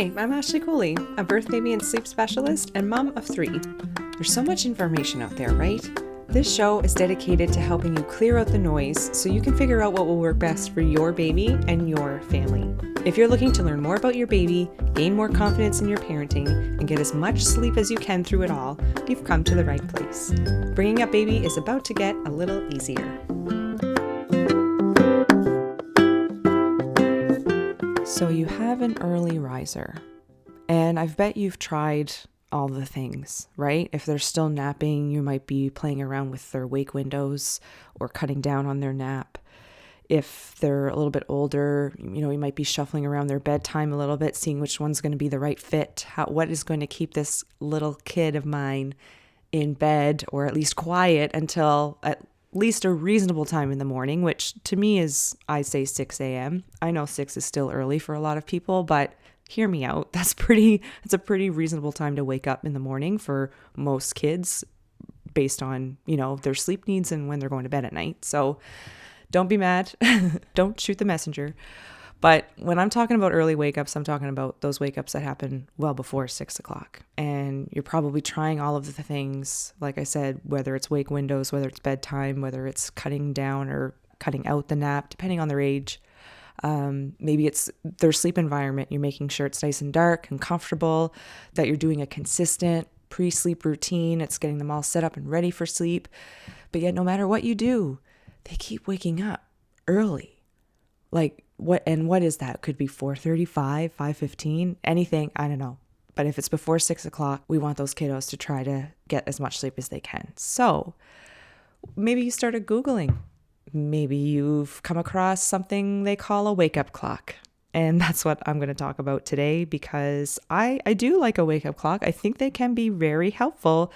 Hi, I'm Ashley Cooley, a birth, baby, and sleep specialist and mom of 3. There's so much information out there, right? This show is dedicated to helping you clear out the noise so you can figure out what will work best for your baby and your family. If you're looking to learn more about your baby, gain more confidence in your parenting, and get as much sleep as you can through it all, you've come to the right place. Bringing up baby is about to get a little easier. So you have an early riser, and I bet you've tried all the things, right? If they're still napping, you might be playing around with their wake windows or cutting down on their nap. If they're a little bit older, you might be shuffling around their bedtime a little bit, seeing which one's going to be the right fit. What is going to keep this little kid of mine in bed or at least quiet until at least a reasonable time in the morning, which to me is, I say 6 a.m. I know 6 is still early for a lot of people, but hear me out. It's a pretty reasonable time to wake up in the morning for most kids based on, their sleep needs and when they're going to bed at night. So don't be mad. Don't shoot the messenger. But when I'm talking about early wake-ups, I'm talking about those wake-ups that happen well before 6 o'clock. And you're probably trying all of the things, like I said, whether it's wake windows, whether it's bedtime, whether it's cutting down or cutting out the nap, depending on their age. Maybe it's their sleep environment. You're making sure it's nice and dark and comfortable, that you're doing a consistent pre-sleep routine. It's getting them all set up and ready for sleep. But yet no matter what you do, they keep waking up early. Like what is that? Could be 4:35, 5:15, anything. I don't know. But if it's before 6 o'clock, we want those kiddos to try to get as much sleep as they can. So maybe you started Googling. Maybe you've come across something they call a wake-up clock. And that's what I'm going to talk about today because I do like a wake-up clock. I think they can be very helpful,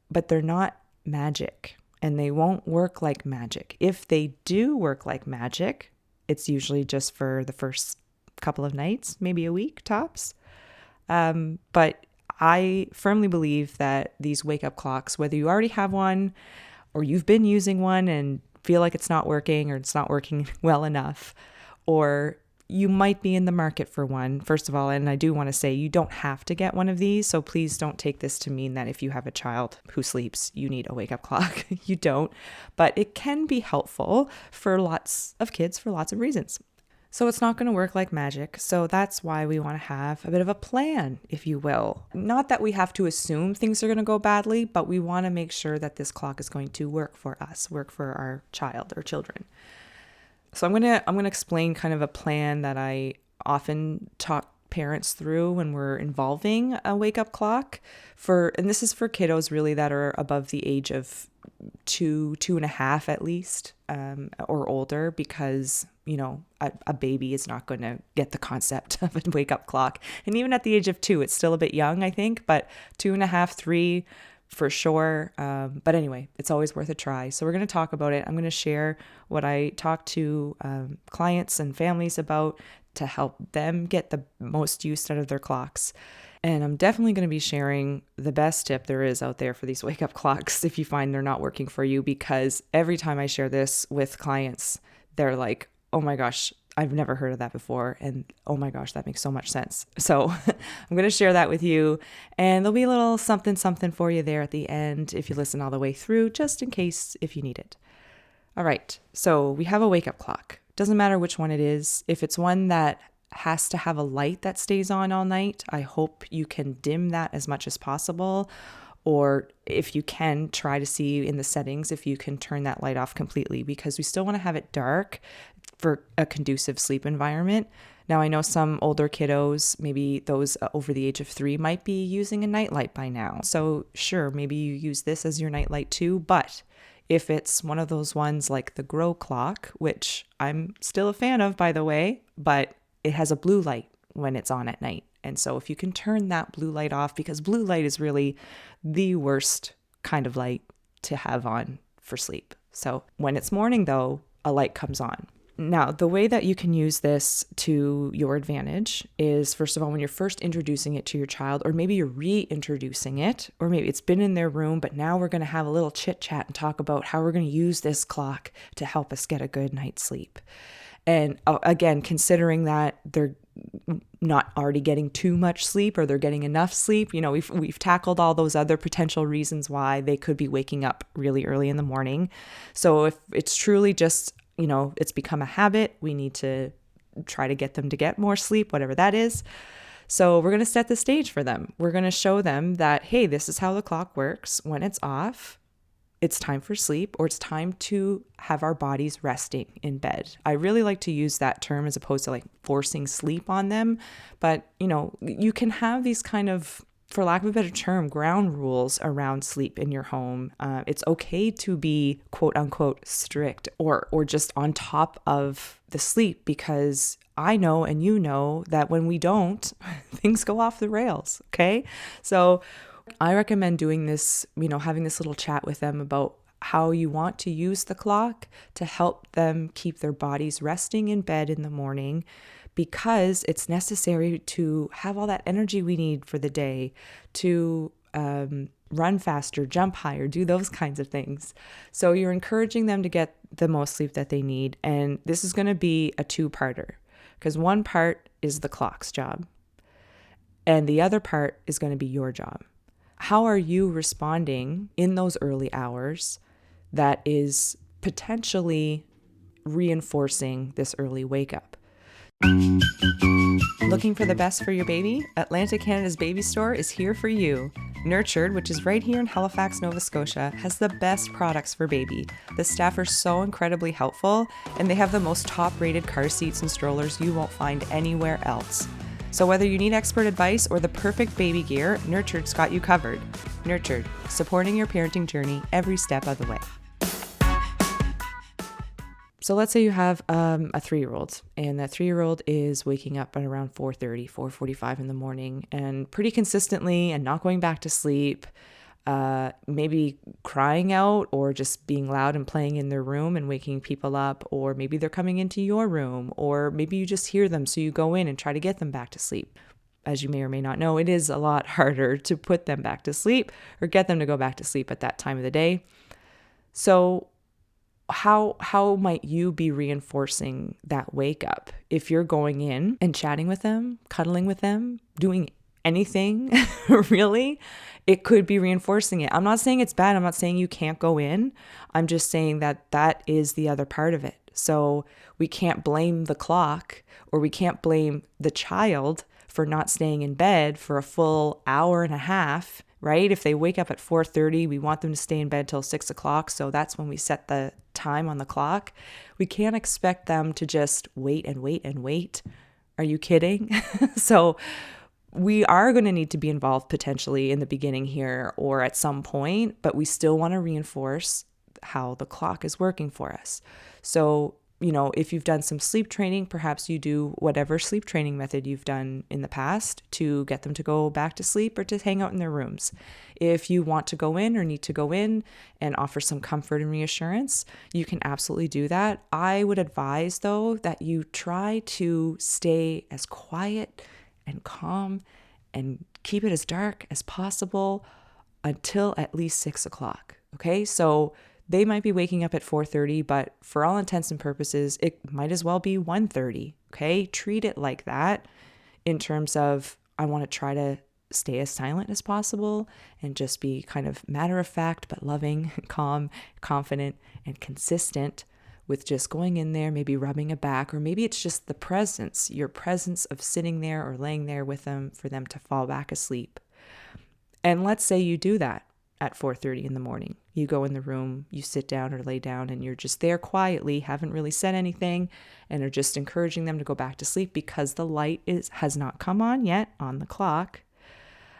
but they're not magic and they won't work like magic. If they do work like magic, it's usually just for the first couple of nights, maybe a week tops. But I firmly believe that these wake-up clocks, whether you already have one or you've been using one and feel like it's not working or it's not working well enough, or you might be in the market for one, first of all, and I do want to say you don't have to get one of these, so please don't take this to mean that if you have a child who sleeps, you need a wake-up clock. You don't, but it can be helpful for lots of kids for lots of reasons. So it's not going to work like magic, so that's why we want to have a bit of a plan, if you will. Not that we have to assume things are going to go badly, but we want to make sure that this clock is going to work for us, work for our child or children. So I'm gonna explain kind of a plan that I often talk parents through when we're involving a wake-up clock and this is for kiddos really that are above the age of 2.5 at least, or older, because a baby is not going to get the concept of a wake-up clock. And even at the age of 2, it's still a bit young, I think, but 2.5, 3 for sure. But anyway, it's always worth a try. So we're going to talk about it. I'm going to share what I talk to clients and families about to help them get the most use out of their clocks. And I'm definitely going to be sharing the best tip there is out there for these wake-up clocks if you find they're not working for you, because every time I share this with clients, they're like, oh my gosh, I've never heard of that before. And oh my gosh, that makes so much sense. So I'm going to share that with you. And there'll be a little something for you there at the end if you listen all the way through, just in case if you need it. All right. So we have a wake-up clock. Doesn't matter which one it is. If it's one that has to have a light that stays on all night, I hope you can dim that as much as possible. Or if you can, try to see in the settings if you can turn that light off completely, because we still want to have it dark for a conducive sleep environment. Now, I know some older kiddos, maybe those over the age of 3, might be using a nightlight by now. So sure, maybe you use this as your nightlight too, but if it's one of those ones like the Grow clock, which I'm still a fan of, by the way, but it has a blue light when it's on at night. And so if you can turn that blue light off, because blue light is really the worst kind of light to have on for sleep. So when it's morning though, a light comes on. Now, the way that you can use this to your advantage is, first of all, when you're first introducing it to your child, or maybe you're reintroducing it, or maybe it's been in their room, but now we're going to have a little chit chat and talk about how we're going to use this clock to help us get a good night's sleep. And again, considering that they're not already getting too much sleep or they're getting enough sleep. We've tackled all those other potential reasons why they could be waking up really early in the morning. So if it's truly just, it's become a habit, we need to try to get them to get more sleep, whatever that is. So we're going to set the stage for them. We're going to show them that, hey, this is how the clock works. When it's off, it's time for sleep, or it's time to have our bodies resting in bed. I really like to use that term as opposed to like forcing sleep on them. But, you can have these kind of, for lack of a better term, ground rules around sleep in your home. It's okay to be quote unquote strict or just on top of the sleep, because I know and you know that when we don't, things go off the rails. Okay. So I recommend doing this, having this little chat with them about how you want to use the clock to help them keep their bodies resting in bed in the morning, because it's necessary to have all that energy we need for the day to run faster, jump higher, do those kinds of things. So you're encouraging them to get the most sleep that they need. And this is going to be a two-parter, because one part is the clock's job and the other part is going to be your job. How are you responding in those early hours that is potentially reinforcing this early wake up? Looking for the best for your baby? Atlantic Canada's Baby Store is here for you. Nurtured, which is right here in Halifax, Nova Scotia, has the best products for baby. The staff are so incredibly helpful, and they have the most top-rated car seats and strollers you won't find anywhere else. So whether you need expert advice or the perfect baby gear, Nurtured's got you covered. Nurtured, supporting your parenting journey every step of the way. So let's say you have a 3-year-old, and that 3-year-old is waking up at around 4:30, 4:45 in the morning, and pretty consistently and not going back to sleep, maybe crying out or just being loud and playing in their room and waking people up, or maybe they're coming into your room, or maybe you just hear them, so you go in and try to get them back to sleep. As you may or may not know, it is a lot harder to put them back to sleep or get them to go back to sleep at that time of the day. So how might you be reinforcing that wake up? If you're going in and chatting with them, cuddling with them, doing anything, really, it could be reinforcing it. I'm not saying it's bad. I'm not saying you can't go in. I'm just saying that is the other part of it. So we can't blame the clock, or we can't blame the child for not staying in bed for a full hour and a half, right? If they wake up at 4:30, we want them to stay in bed till 6 o'clock. So that's when we set the time on the clock. We can't expect them to just wait and wait and wait. Are you kidding? So we are going to need to be involved potentially in the beginning here or at some point, but we still want to reinforce how the clock is working for us. So, if you've done some sleep training, perhaps you do whatever sleep training method you've done in the past to get them to go back to sleep or to hang out in their rooms. If you want to go in or need to go in and offer some comfort and reassurance, you can absolutely do that. I would advise, though, that you try to stay as quiet and calm and keep it as dark as possible until at least 6 o'clock. Okay, so they might be waking up at 4:30, but for all intents and purposes, it might as well be 1:30. Okay, treat it like that in terms of, I want to try to stay as silent as possible and just be kind of matter of fact, but loving, calm, confident, and consistent with just going in there, maybe rubbing a back, or maybe it's just the presence, your presence of sitting there or laying there with them for them to fall back asleep. And let's say you do that at 4:30 in the morning. You go in the room, you sit down or lay down, and you're just there quietly, haven't really said anything, and are just encouraging them to go back to sleep because the light has not come on yet on the clock.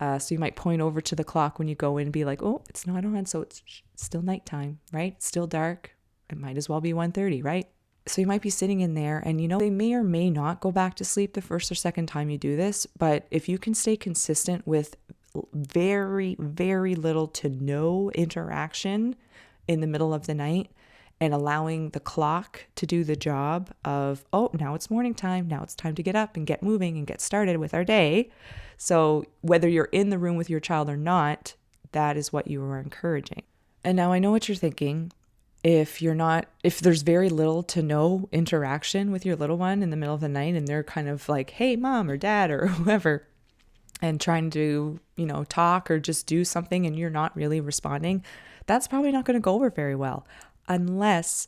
So you might point over to the clock when you go in and be like, oh, it's not on, so it's still nighttime, right? It's still dark. It might as well be 1:30, right? So you might be sitting in there and, they may or may not go back to sleep the first or second time you do this. But if you can stay consistent with very, very little to no interaction in the middle of the night and allowing the clock to do the job of, oh, now it's morning time. Now it's time to get up and get moving and get started with our day. So whether you're in the room with your child or not, that is what you are encouraging. And now I know what you're thinking. If there's very little to no interaction with your little one in the middle of the night and they're kind of like, hey, mom or dad or whoever, and trying to, talk or just do something and you're not really responding, that's probably not going to go over very well unless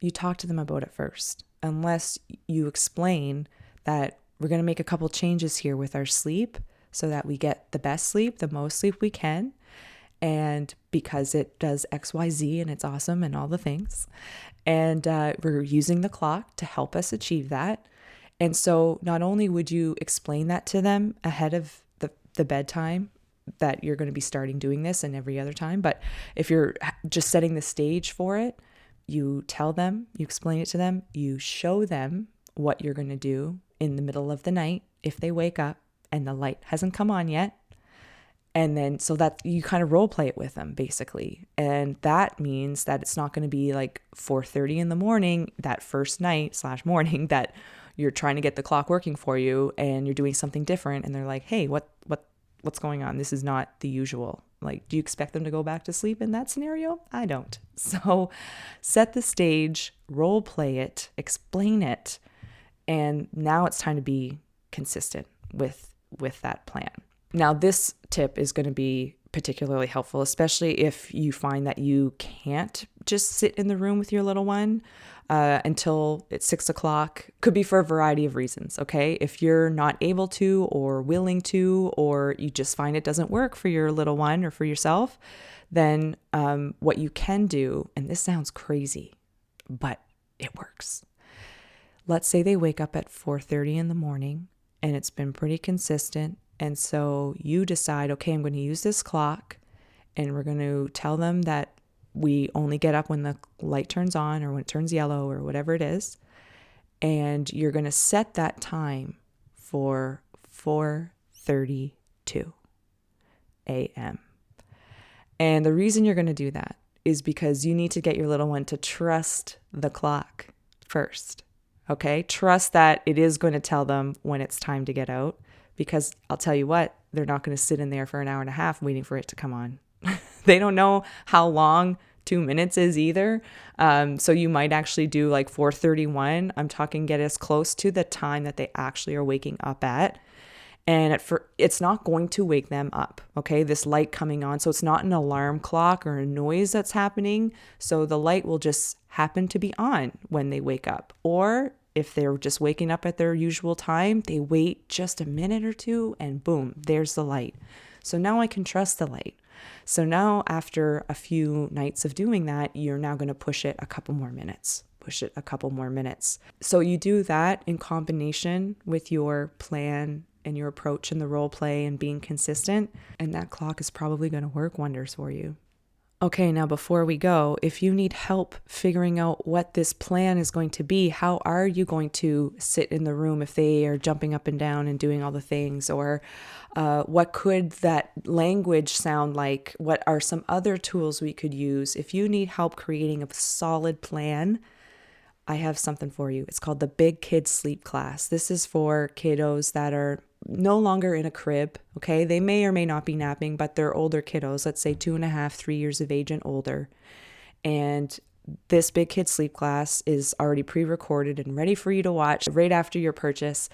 you talk to them about it first, unless you explain that we're going to make a couple changes here with our sleep so that we get the best sleep, the most sleep we can. And because it does XYZ and it's awesome and all the things. And we're using the clock to help us achieve that. And so not only would you explain that to them ahead of the bedtime that you're going to be starting doing this and every other time, but if you're just setting the stage for it, you tell them, you explain it to them, you show them what you're going to do in the middle of the night if they wake up and the light hasn't come on yet. And then so that you kind of role play it with them basically. And that means that it's not going to be like 4:30 in the morning, that first night / morning that you're trying to get the clock working for you and you're doing something different. And they're like, hey, what's going on? This is not the usual. Like, do you expect them to go back to sleep in that scenario? I don't. So set the stage, role play it, explain it. And now it's time to be consistent with that plan. Now, this tip is going to be particularly helpful, especially if you find that you can't just sit in the room with your little one until it's 6 o'clock. Could be for a variety of reasons, okay? If you're not able to or willing to, or you just find it doesn't work for your little one or for yourself, then what you can do, and this sounds crazy, but it works. Let's say they wake up at 4:30 in the morning and it's been pretty consistent. And so you decide, okay, I'm going to use this clock and we're going to tell them that we only get up when the light turns on or when it turns yellow or whatever it is. And you're going to set that time for 4:32 a.m. And the reason you're going to do that is because you need to get your little one to trust the clock first. Okay? Trust that it is going to tell them when it's time to get out. Because I'll tell you what, they're not going to sit in there for an hour and a half waiting for it to come on. They don't know how long 2 minutes is either. So you might actually do like 4:31. I'm talking get as close to the time that they actually are waking up at. And it's not going to wake them up, okay? This light coming on. So it's not an alarm clock or a noise that's happening. So the light will just happen to be on when they wake up. Or if they're just waking up at their usual time, they wait just a minute or two and boom, there's the light. So now I can trust the light. So now after a few nights of doing that, you're now going to push it a couple more minutes. So you do that in combination with your plan and your approach and the role play and being consistent, and that clock is probably going to work wonders for you. Okay, now before we go, if you need help figuring out what this plan is going to be, how are you going to sit in the room if they are jumping up and down and doing all the things? Or what could that language sound like? What are some other tools we could use? If you need help creating a solid plan, I have something for you. It's called the Big Kid Sleep Class. This is for kiddos that are no longer in a crib, okay? They may or may not be napping, but they're older kiddos, let's say 2.5, 3 years of age and older. And this Big Kid Sleep Class is already pre-recorded and ready for you to watch right after your purchase,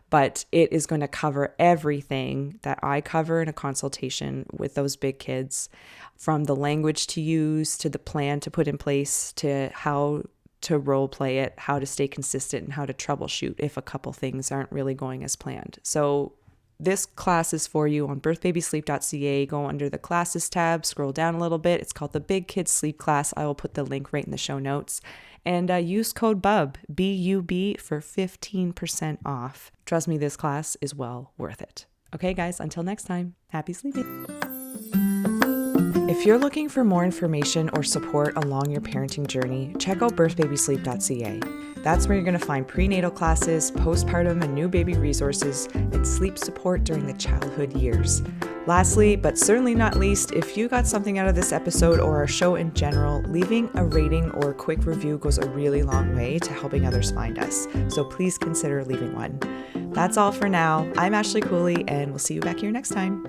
but it is going to cover everything that I cover in a consultation with those big kids, from the language to use, to the plan to put in place, to how to role play it, how to stay consistent, and how to troubleshoot if a couple things aren't really going as planned. So this class is for you on birthbabysleep.ca. Go under the classes tab, scroll down a little bit. It's called the Big Kids Sleep Class. I will put the link right in the show notes. And use code BUB, B-U-B, for 15% off. Trust me, this class is well worth it. Okay, guys, until next time, happy sleeping. If you're looking for more information or support along your parenting journey, check out birthbabysleep.ca. That's where you're going to find prenatal classes, postpartum and new baby resources, and sleep support during the childhood years. Lastly, but certainly not least, if you got something out of this episode or our show in general, leaving a rating or a quick review goes a really long way to helping others find us. So please consider leaving one. That's all for now. I'm Ashley Cooley, and we'll see you back here next time.